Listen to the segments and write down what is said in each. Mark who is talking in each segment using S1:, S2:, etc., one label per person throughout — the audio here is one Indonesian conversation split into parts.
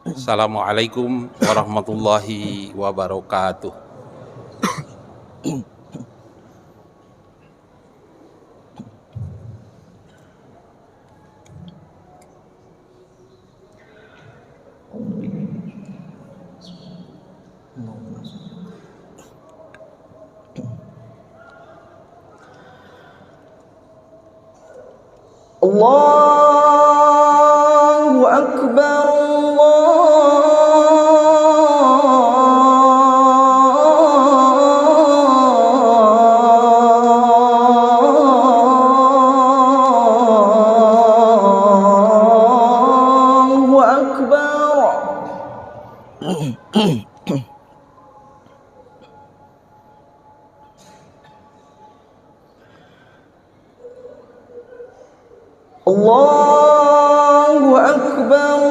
S1: Assalamualaikum warahmatullahi wabarakatuh.
S2: Allahu Akbar, Allahu Akbar. Allahu Akbar,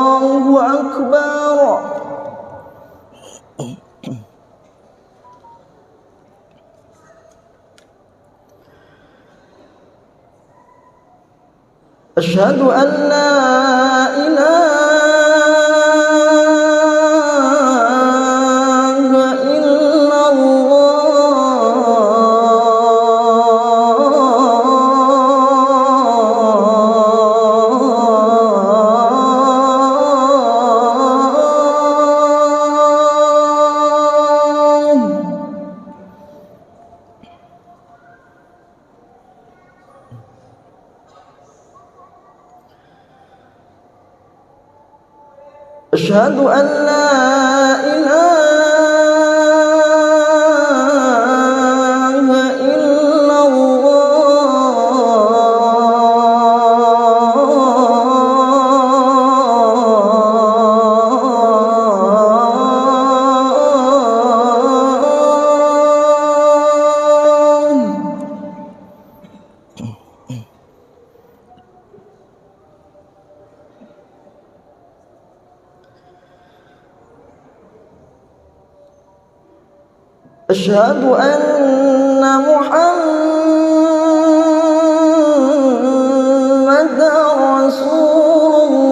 S2: Allahu Akbar. Asyhadu an la ilaha illallah. Asyhadu an la ilaha illallah. Asyhadu anna Muhammadar Rasulullah.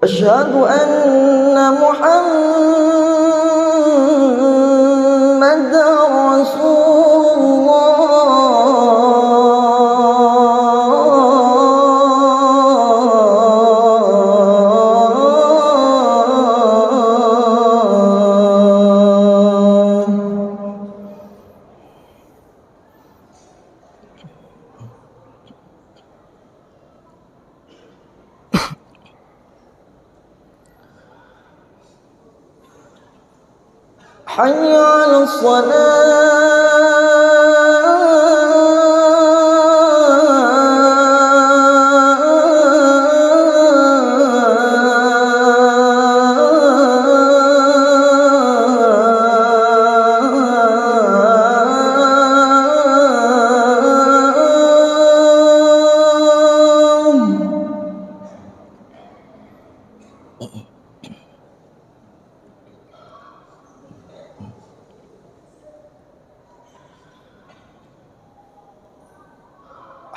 S2: Asyhadu anna Muhammadar Rasulullah. Hayya 'alas salah.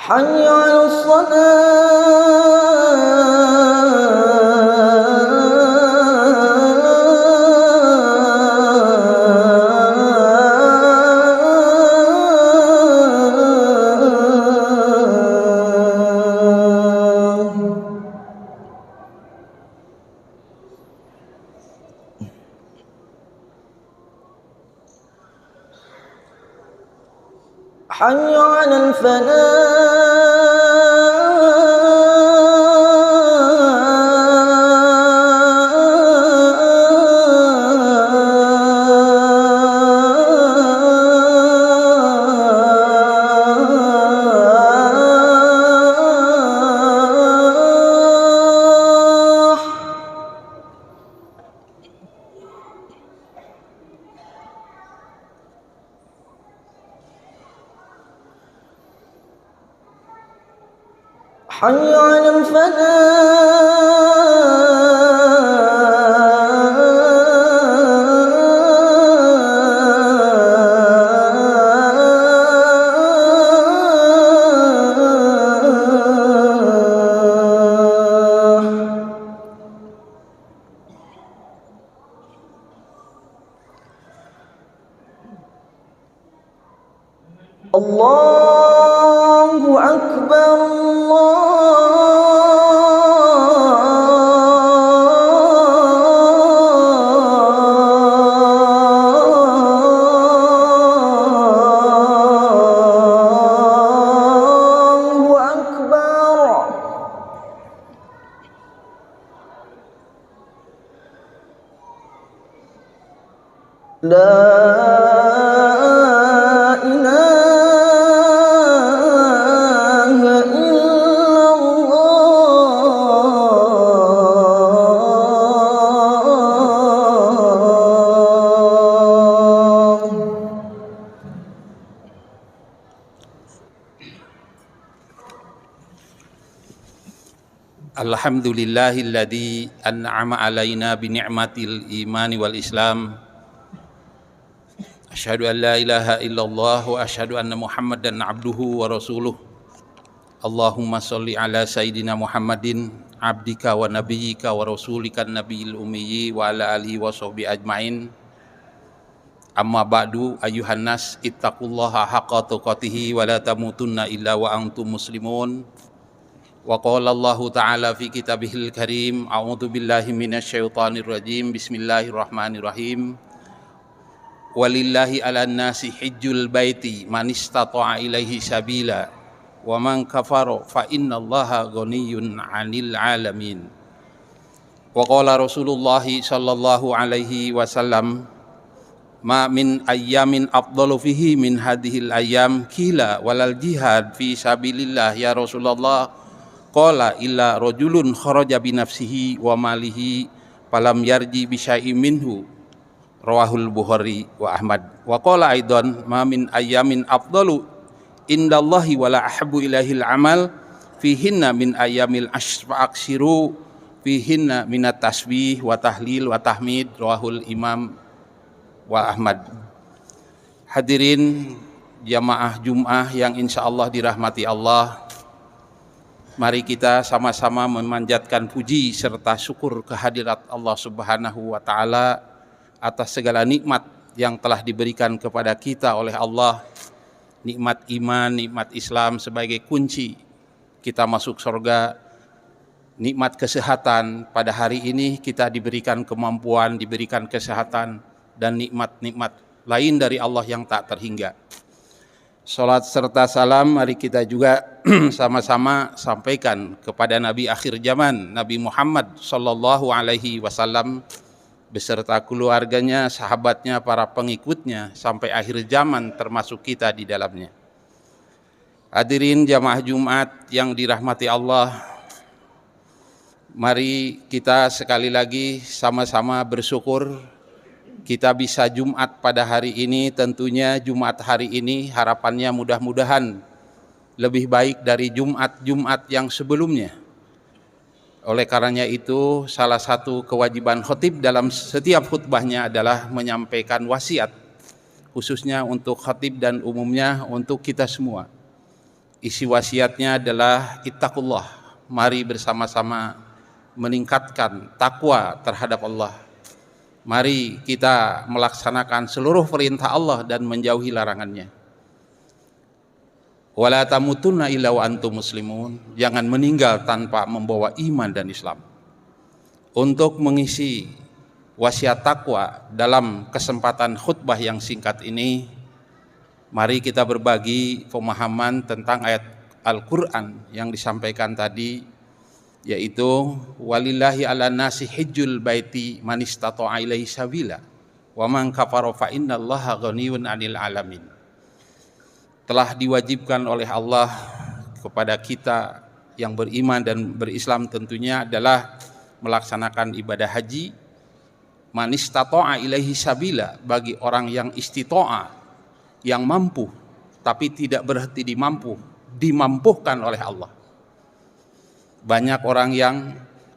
S2: Hayya 'alas salah. Hayya 'alal falah. حي على الفلاح. الله أكبر الله أكبر. لا
S1: Alhamdulillahilladzi an'ama alaina bi ni'matil imani wal islam. Asyhadu an la ilaha illallah wa asyhadu anna Muhammadan abduhu wa rasuluh. Allahumma sholli ala sayyidina Muhammadin abdika wa nabiyyika wa rasulika nabiyil ummi wa ala alihi wa sahbihi ajmain. Amma ba'du, ayyuhan nas ittaqullaha haqqa tuqatih wa la tamutunna illa wa antum muslimun. Wa qala Allahu ta'ala fi kitabihil karim, a'udzu billahi minasyaitonir rajim, bismillahirrahmanirrahim. Walillahi 'alan nasi hajjul baiti man istata'a ilaihi sabila wa man kafara fa innallaha ghaniyyun 'anil 'alamin. Wa qala Rasulullah sallallahu alaihi wasallam, ma min ayyamin afdalu fihi min hadhil ayyam qila walal jihad fi sabilillah ya Rasulullah. Qala illa rajulun kharaja bi nafsihi wa malihi falam yarji bi syai'in minhu. Rawahul Bukhari wa Ahmad. Wa qala aidan ma min ayyamin afdalu indallahi wala ahabbu ilaihil amal fihinna min ayyamil akshiru fihinna minat tasbih wa tahlil wa tahmid. Rawahul Imam wa Ahmad. Hadirin jamaah Jum'ah yang insyaallah dirahmati Allah, mari kita sama-sama memanjatkan puji serta syukur kehadirat Allah Subhanahu wa Ta'ala atas segala nikmat yang telah diberikan kepada kita oleh Allah. Nikmat iman, nikmat Islam sebagai kunci kita masuk surga. Nikmat kesehatan, pada hari ini kita diberikan kemampuan, diberikan kesehatan, dan nikmat-nikmat lain dari Allah yang tak terhingga. Salat serta salam mari kita juga sama-sama sampaikan kepada Nabi akhir zaman, Nabi Muhammad sallallahu alaihi wasallam beserta keluarganya, sahabatnya, para pengikutnya sampai akhir zaman, termasuk kita di dalamnya. Hadirin jamaah Jumat yang dirahmati Allah, mari kita sekali lagi sama-sama bersyukur kita bisa Jumat pada hari ini. Tentunya Jumat hari ini harapannya mudah-mudahan lebih baik dari Jumat-Jumat yang sebelumnya. Oleh karenanya itu, salah satu kewajiban khatib dalam setiap khutbahnya adalah menyampaikan wasiat, khususnya untuk khatib dan umumnya untuk kita semua. Isi wasiatnya adalah ittaqullah, mari bersama-sama meningkatkan takwa terhadap Allah. Mari kita melaksanakan seluruh perintah Allah dan menjauhi larangannya. Wala tamutunna illa wa antum muslimun, jangan meninggal tanpa membawa iman dan Islam. Untuk mengisi wasiat takwa dalam kesempatan khutbah yang singkat ini, mari kita berbagi pemahaman tentang ayat Al-Quran yang disampaikan tadi, yaitu walillahi 'alan nasi hajjul baiti man istata'a ilaihi sabila wa man kafara fa innallaha ghaniyyun 'anil 'alamin. Telah diwajibkan oleh Allah kepada kita yang beriman dan berislam tentunya adalah melaksanakan ibadah haji. Man istata'a ilaihi sabila, bagi orang yang istita'a, yang mampu tapi tidak berhenti dimampuhkan oleh Allah. Banyak orang yang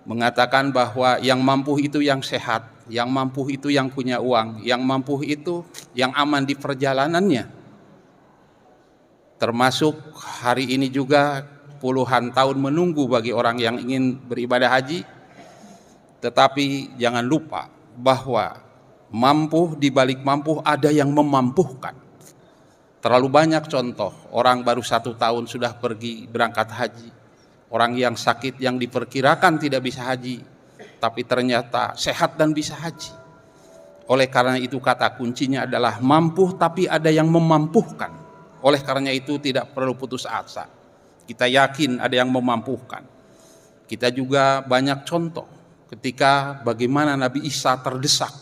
S1: mengatakan bahwa yang mampu itu yang sehat, yang mampu itu yang punya uang, yang mampu itu yang aman di perjalanannya. Termasuk hari ini juga puluhan tahun menunggu bagi orang yang ingin beribadah haji. Tetapi jangan lupa bahwa mampu di balik mampu ada yang memampukan. Terlalu banyak contoh orang baru 1 tahun sudah pergi berangkat haji, orang yang sakit yang diperkirakan tidak bisa haji tapi ternyata sehat dan bisa haji. Oleh karena itu kata kuncinya adalah mampu, tapi ada yang memampukan. Oleh karena itu tidak perlu putus asa, kita yakin ada yang memampukan. Kita juga banyak contoh ketika bagaimana Nabi Isa terdesak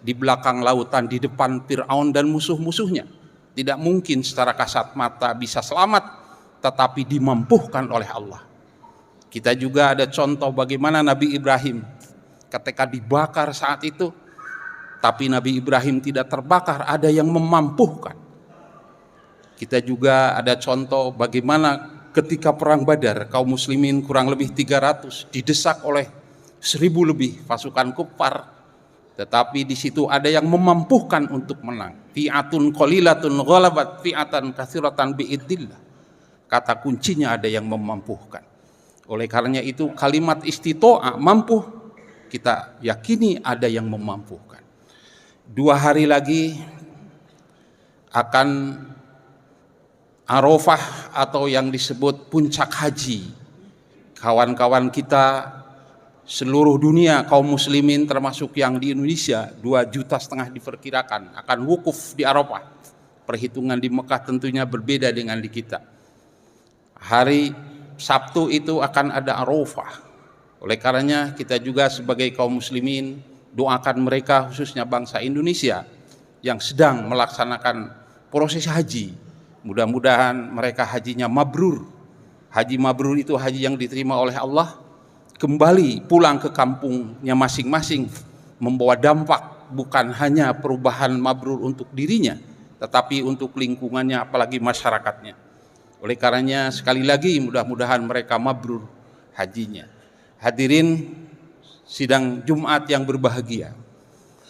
S1: di belakang lautan di depan Fir'aun dan musuh-musuhnya. Tidak mungkin secara kasat mata bisa selamat, tetapi dimampukan oleh Allah. Kita juga ada contoh bagaimana Nabi Ibrahim ketika dibakar saat itu, tapi Nabi Ibrahim tidak terbakar, ada yang memampukan. Kita juga ada contoh bagaimana ketika perang Badar, kaum muslimin kurang lebih 300 didesak oleh 1000 lebih pasukan kufar. Tetapi di situ ada yang memampukan untuk menang. Fi'atun qalilatun ghalabat fi'atan katsiratan bi'idillah. Kata kuncinya ada yang memampukan. Oleh karenanya itu kalimat istito'a, mampu, kita yakini ada yang memampukan. 2 hari lagi akan Arafah atau yang disebut puncak haji. Kawan-kawan kita seluruh dunia kaum muslimin termasuk yang di Indonesia 2,5 juta diperkirakan akan wukuf di Arafah. Perhitungan di Mekah tentunya berbeda dengan di kita. Hari Sabtu itu akan ada Arafah. Oleh karenanya kita juga sebagai kaum muslimin doakan mereka, khususnya bangsa Indonesia yang sedang melaksanakan proses haji. Mudah-mudahan mereka hajinya mabrur. Haji mabrur itu haji yang diterima oleh Allah, kembali pulang ke kampungnya masing-masing, membawa dampak bukan hanya perubahan mabrur untuk dirinya, tetapi untuk lingkungannya, apalagi masyarakatnya. Oleh karenanya sekali lagi mudah-mudahan mereka mabrur hajinya. Hadirin sidang Jumat yang berbahagia,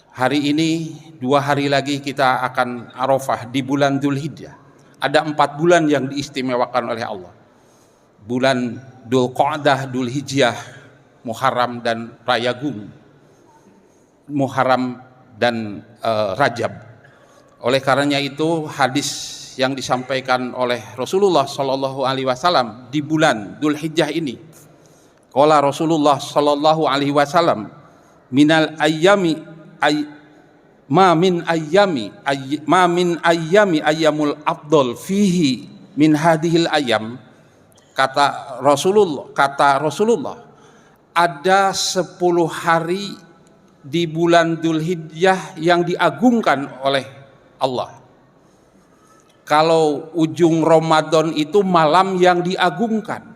S1: hari ini 2 hari lagi kita akan Arafah di bulan Dzulhijjah. Ada 4 bulan yang diistimewakan oleh Allah. Bulan Dzulqa'dah, Dzulhijjah, Muharram dan Rayagung, Muharram dan Rajab. Oleh karenanya itu hadis yang disampaikan oleh Rasulullah Shallallahu Alaihi Wasallam di bulan Dzulhijjah ini, qala Rasulullah Shallallahu Alaihi Wasallam, minal ayyami ma min ayyami ayyamul afdal fihi min hadhil ayyam. Kata Rasulullah, ada 10 hari di bulan Dzulhijjah yang diagungkan oleh Allah. Kalau ujung Ramadan itu malam yang diagungkan,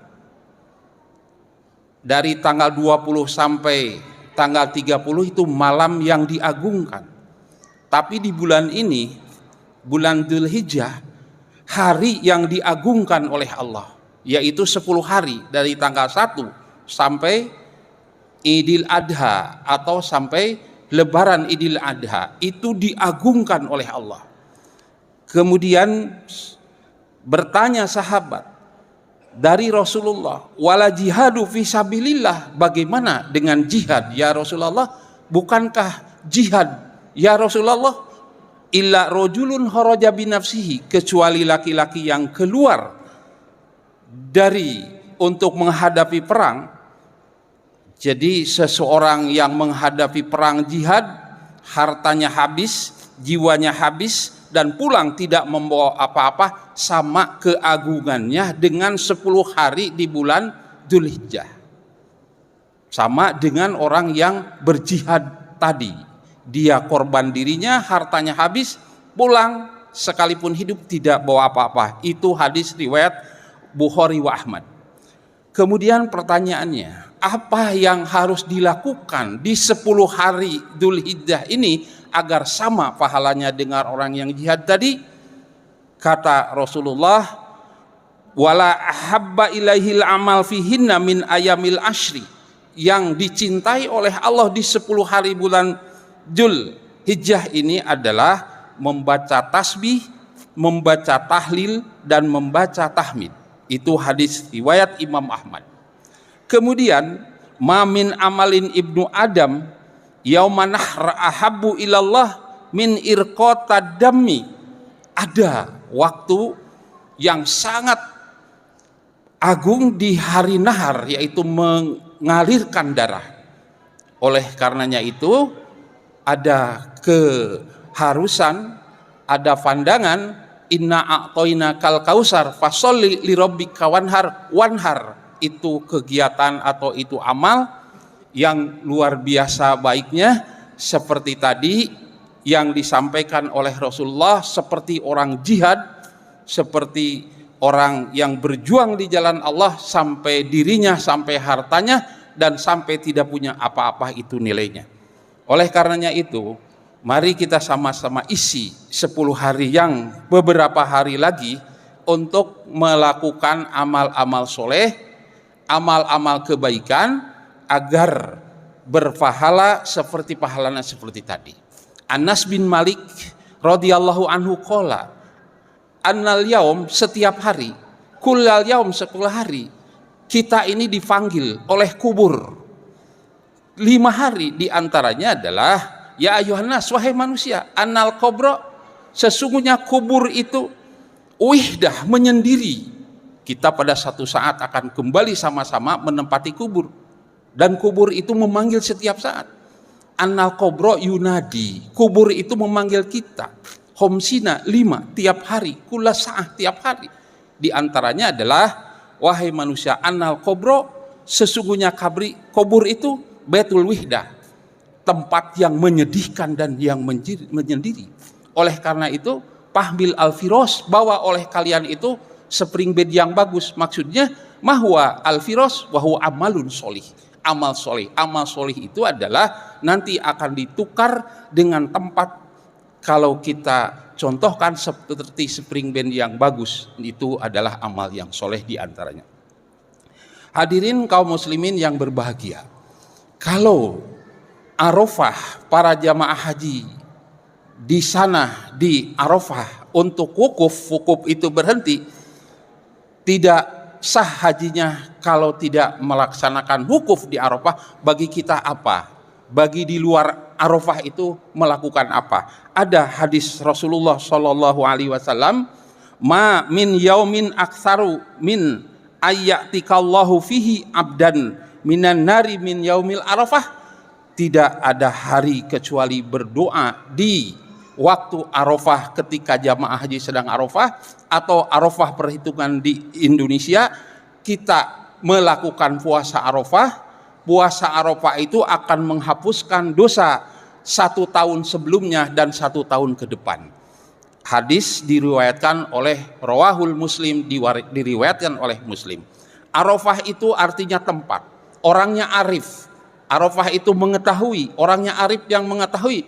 S1: dari tanggal 20 sampai tanggal 30 itu malam yang diagungkan. Tapi di bulan ini, bulan Dzulhijjah, hari yang diagungkan oleh Allah, yaitu 10 hari dari tanggal 1 sampai Idul Adha atau sampai Lebaran Idul Adha, itu diagungkan oleh Allah. Kemudian bertanya sahabat dari Rasulullah, wala jihadu fi sabilillah, bagaimana dengan jihad ya Rasulullah? Bukankah jihad ya Rasulullah illa rajulun kharaja bi nafsihi, kecuali laki-laki yang keluar dari untuk menghadapi perang. Jadi seseorang yang menghadapi perang jihad, hartanya habis, jiwanya habis, dan pulang tidak membawa apa-apa, sama keagungannya dengan 10 hari di bulan Dzulhijjah. Sama dengan orang yang berjihad tadi, dia korban dirinya, hartanya habis, pulang sekalipun hidup tidak bawa apa-apa. Itu hadis riwayat Bukhari wa Ahmad. Kemudian pertanyaannya, apa yang harus dilakukan di 10 hari Dzulhijjah ini agar sama pahalanya dengan orang yang jihad tadi? Kata Rasulullah, wala ahabba ilaihil amal fihinna min ayamil ashri, yang dicintai oleh Allah di 10 hari bulan Dzul Hijjah ini adalah membaca tasbih, membaca tahlil, dan membaca tahmid. Itu hadis riwayat Imam Ahmad. Kemudian mamin amalin ibnu Adam yauman ahabbu ilallah min irqata dammi, ada waktu yang sangat agung di hari nahar, yaitu mengalirkan darah. Oleh karenanya itu ada keharusan, ada pandangan inna a'toina kal kausar fasholli li rabbika wanhar. Itu kegiatan atau itu amal yang luar biasa baiknya, seperti tadi yang disampaikan oleh Rasulullah, seperti orang jihad, seperti orang yang berjuang di jalan Allah sampai dirinya, sampai hartanya, dan sampai tidak punya apa-apa, itu nilainya. Oleh karenanya itu, mari kita sama-sama isi 10 hari yang beberapa hari lagi untuk melakukan amal-amal soleh, amal-amal kebaikan, agar berpahala seperti pahalanya seperti tadi. Anas bin Malik radhiyallahu anhu qala, annal yaum, setiap hari, kullal yaum, 10 hari, kita ini dipanggil oleh kubur. 5 hari diantaranya adalah ya ayuhan nas, wahai manusia, annal qabra, sesungguhnya kubur itu wihdah, menyendiri. Kita pada satu saat akan kembali sama-sama menempati kubur, dan kubur itu memanggil setiap saat. Annal qabra yunadi, kubur itu memanggil kita. Homsina 5, tiap hari, kula sa'ah, tiap hari. Di antaranya adalah wahai manusia, annal qabra, sesungguhnya kubur itu Baitul Wihdah, tempat yang menyedihkan dan yang menyendiri. Oleh karena itu, pahmil al-firos, bawa oleh kalian itu spring bed yang bagus. Maksudnya mahwa al-firos wahwa amalun solih, amal solih. Amal solih itu adalah nanti akan ditukar dengan tempat, kalau kita contohkan seperti spring bed yang bagus, itu adalah amal yang soleh diantaranya. Hadirin kaum muslimin yang berbahagia, kalau Arafah, para jamaah haji di sana di Arafah untuk wukuf itu berhenti, tidak sah hajinya kalau tidak melaksanakan wukuf di Arafah. Bagi kita apa? Bagi di luar Arafah itu melakukan apa? Ada hadis Rasulullah Shallallahu Alaihi Wasallam, ma min yaumin aktsaru min ayyatikallahu fihi abdan minan nari min yaumil Arafah. Tidak ada hari kecuali berdoa di waktu Arafah, ketika jamaah haji sedang Arafah atau Arafah perhitungan di Indonesia, kita melakukan puasa Arafah. Puasa Arafah itu akan menghapuskan dosa 1 tahun sebelumnya dan 1 tahun ke depan. Hadis diriwayatkan oleh Rawahul Muslim, diriwayatkan oleh Muslim. Arafah itu artinya tempat. Orangnya arif. Arafah itu mengetahui, orangnya arif yang mengetahui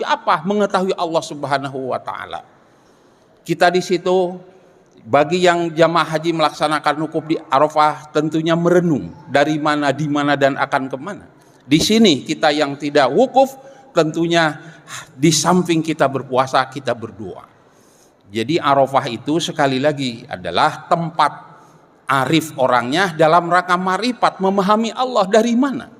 S1: apa? Mengetahui Allah Subhanahu wa taala. Kita di situ, bagi yang jamaah haji melaksanakan wukuf di Arafah, tentunya merenung dari mana, di mana, dan akan kemana. Di sini kita yang tidak wukuf, tentunya di samping kita berpuasa, kita berdoa. Jadi Arafah itu sekali lagi adalah tempat arif orangnya dalam rangka marifat, memahami Allah dari mana,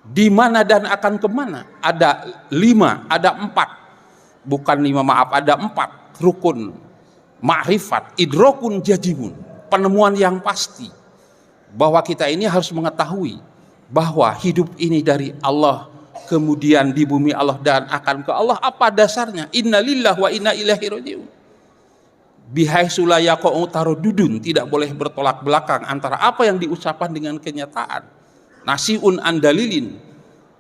S1: di mana, dan akan kemana. Ada 5, ada 4, bukan 5, maaf, ada 4 rukun ma'rifat, idrokun jazimun, penemuan yang pasti bahwa kita ini harus mengetahui bahwa hidup ini dari Allah, kemudian di bumi Allah dan akan ke Allah. Apa dasarnya? Inna lillahi wa inna ilaihi raji'un. Bihaitsu la yaqa'u taruddudun, tidak boleh bertolak belakang antara apa yang diucapkan dengan kenyataan. Nasiun an dalilin,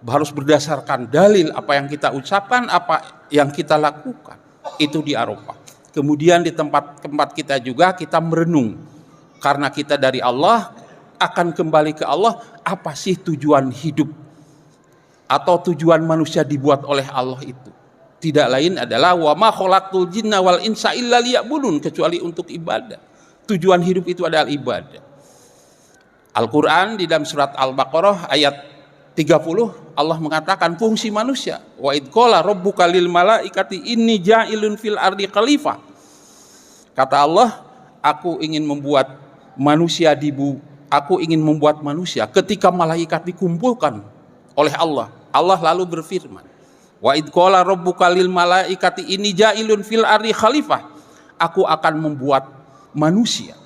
S1: harus berdasarkan dalil apa yang kita ucapkan, apa yang kita lakukan. Itu di Arafah. Kemudian di tempat-tempat kita juga kita merenung, karena kita dari Allah akan kembali ke Allah. Apa sih tujuan hidup atau tujuan manusia dibuat oleh Allah itu? Tidak lain adalah wa ma khalaqtul jinna wal insa illa liya'budun, kecuali untuk ibadah. Tujuan hidup itu adalah ibadah. Al-Quran di dalam surat Al-Baqarah ayat 30 Allah mengatakan fungsi manusia. Wa idh qala rabbuka lil malaikati inni ja'ilun fil ardi khalifah. Kata Allah, aku ingin membuat manusia aku ingin membuat manusia. Ketika malaikat dikumpulkan oleh Allah, Allah lalu berfirman, wa idh qala rabbuka lil malaikati inni ja'ilun fil ardi khalifah. Aku akan membuat manusia.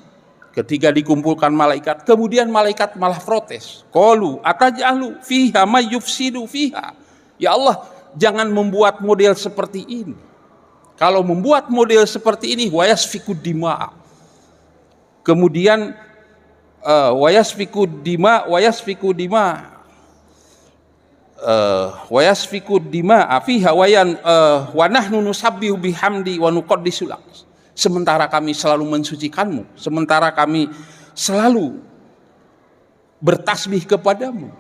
S1: Ketika dikumpulkan malaikat, kemudian malaikat malah protes. Qalu ataj'alu fiha may yufsidu fiha. Ya Allah, jangan membuat model seperti ini. Kalau membuat model seperti ini, wayasfikud dima'a. Kemudian wayasfikud dima'a fiha wa nahnu nusabbihu bihamdi wa nuqaddisu lak. Sementara kami selalu mensucikanmu, sementara kami selalu bertasbih kepadamu.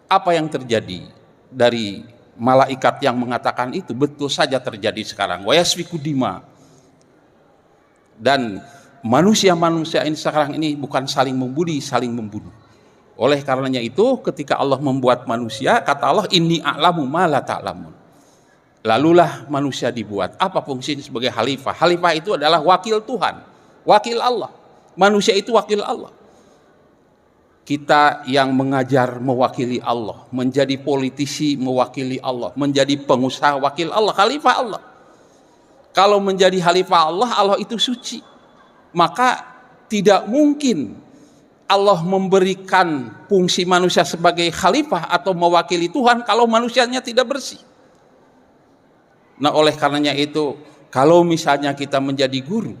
S1: Apa yang terjadi dari malaikat yang mengatakan itu betul saja terjadi sekarang. Wayasfiku dima. Dan manusia-manusia ini sekarang ini bukan saling membuli, saling membunuh. Oleh karenanya itu ketika Allah membuat manusia, kata Allah inni a'lamu ma la ta'lamun. Lalulah manusia dibuat. Apa fungsinya sebagai khalifah? Khalifah itu adalah wakil Tuhan, wakil Allah. Manusia itu wakil Allah. Kita yang mengajar mewakili Allah, menjadi politisi mewakili Allah, menjadi pengusaha wakil Allah, khalifah Allah. Kalau menjadi khalifah Allah, Allah itu suci. Maka tidak mungkin Allah memberikan fungsi manusia sebagai khalifah atau mewakili Tuhan kalau manusianya tidak bersih. Nah, oleh karenanya itu, kalau misalnya kita menjadi guru,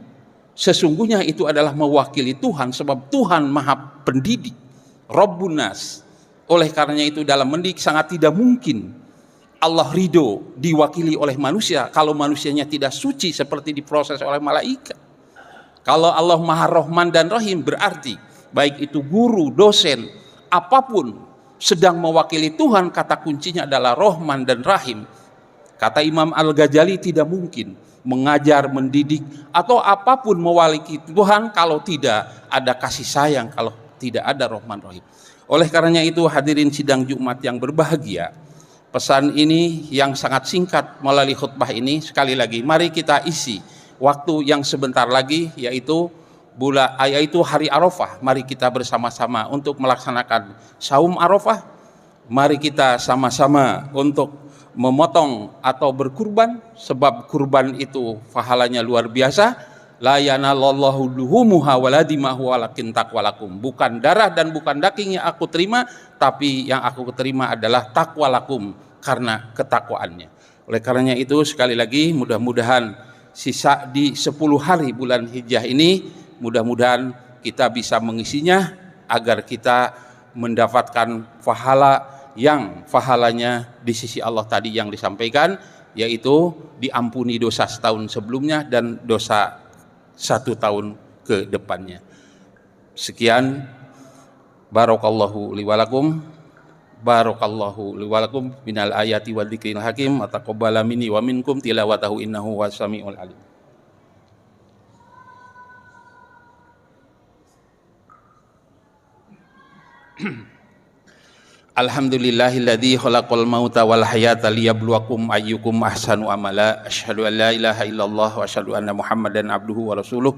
S1: sesungguhnya itu adalah mewakili Tuhan, sebab Tuhan Maha Pendidik, Rabbun Nas. Oleh karenanya itu dalam mendidik sangat tidak mungkin Allah ridho diwakili oleh manusia kalau manusianya tidak suci seperti diproses oleh malaikat. Kalau Allah Maha Rahman dan Rahim, berarti baik itu guru, dosen, apapun sedang mewakili Tuhan, kata kuncinya adalah Rahman dan Rahim. Kata Imam Al-Ghazali, tidak mungkin mengajar, mendidik, atau apapun mewakili Tuhan kalau tidak ada kasih sayang, kalau tidak ada Rahman Rahim. Oleh karenanya itu hadirin sidang Jumat yang berbahagia, pesan ini yang sangat singkat melalui khutbah ini, sekali lagi mari kita isi waktu yang sebentar lagi, yaitu hari Arafah. Mari kita bersama-sama untuk melaksanakan saum Arafah. Mari kita sama-sama untuk memotong atau berkurban, sebab kurban itu pahalanya luar biasa. La yanalallahu luhumuha wala dimahu walakin taqwalakum. Bukan darah dan bukan daging yang aku terima, tapi yang aku terima adalah taqwalakum, karena ketakwaannya. Oleh karenanya itu sekali lagi mudah-mudahan sisa di 10 hari bulan Hijjah ini, mudah-mudahan kita bisa mengisinya agar kita mendapatkan pahalanya di sisi Allah tadi yang disampaikan, yaitu diampuni dosa setahun sebelumnya dan dosa 1 tahun ke depannya. Sekian, barakallahu li walakum, minal ayati wa dzikril hakim, wa taqabbala minni wa minkum tilawatahu innahu wasami'ul alim. Alhamdulillahilladzi khalaqal mauta wal hayata liyabluwakum ayyukum ahsanu amala. Asyhadu an la ilaha illallah wa asyhadu anna Muhammadan abduhu wa rasuluh.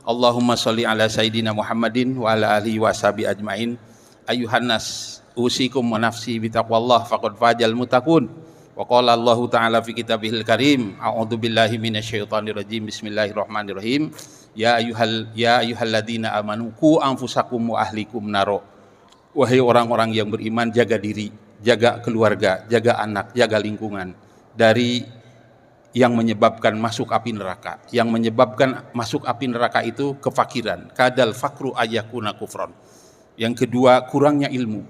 S1: Allahumma shalli ala sayidina Muhammadin wa ala alihi wa sahbihi ajmain. Ayuhan nas, usikum wa nafsi bitaqwallah faqad fajal muttaqun. Wa qala Allah ta'ala fi kitabihil karim, a'udzu billahi minasyaitonir rajim. Bismillahirrahmanirrahim. Ya ayyuhalladzina amanu qu anfusakum wa ahlikum naro. Wahai orang-orang yang beriman, jaga diri, jaga keluarga, jaga anak, jaga lingkungan dari yang menyebabkan masuk api neraka. Yang menyebabkan masuk api neraka itu kefakiran, kadal fakru ayakuna kufron. Yang kedua, kurangnya ilmu.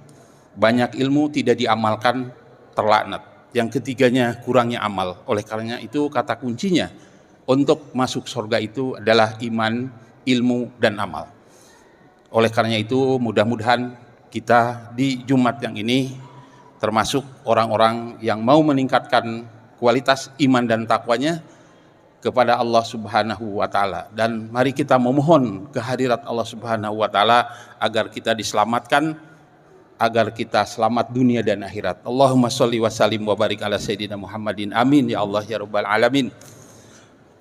S1: Banyak ilmu tidak diamalkan, terlaknat. Yang ketiganya, kurangnya amal. Oleh karenanya itu kata kuncinya untuk masuk surga itu adalah iman, ilmu, dan amal. Oleh karenanya itu mudah-mudahan kita di Jumat yang ini termasuk orang-orang yang mau meningkatkan kualitas iman dan takwanya, kepada Allah Subhanahu wa taala, dan mari kita memohon kehadirat Allah Subhanahu wa taala agar kita diselamatkan, agar kita selamat dunia dan akhirat. Allahumma sholli wa sallim wa barik ala sayyidina Muhammadin, amin ya Allah ya rabbal alamin.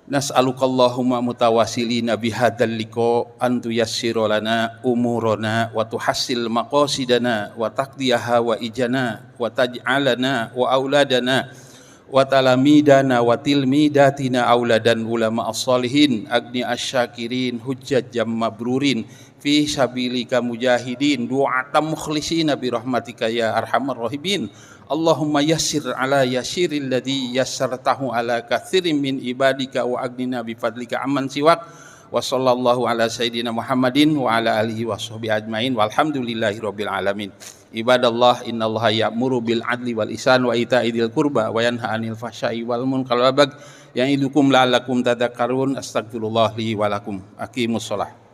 S1: Nas'alukallahumma mutawassilina bihadzal liqa an tuyassira lana umurana wa tuhassil maqasidana wa taqdiyaha wa ijana wa taj'alana wa auladana wa talamidana wa tilmidatina auladan ulama as-salihin agni asyakirin hujjajam mabrurin fi sabilika mujahidin du'atam mukhlisina bi rahmatika ya arhamar rahimin. Allahumma yassir ala yassiril ladzi yassartahu ala katsirin min ibadika wa agnina bi fadlika amman siwak. Wa sallallahu ala sayyidina Muhammadin wa ala alihi wa sahbihi ajmain walhamdulillahi rabbil alamin. Ibadallah, innallaha ya'muru bil adli wal ihsan wa ita'i dzil qurba wa yanha 'anil fahsya'i wal munkari wal bagyi ya'idukum la'allakum tadhakkarun. Astagfirullah li wa lakum. Aqimus shalah.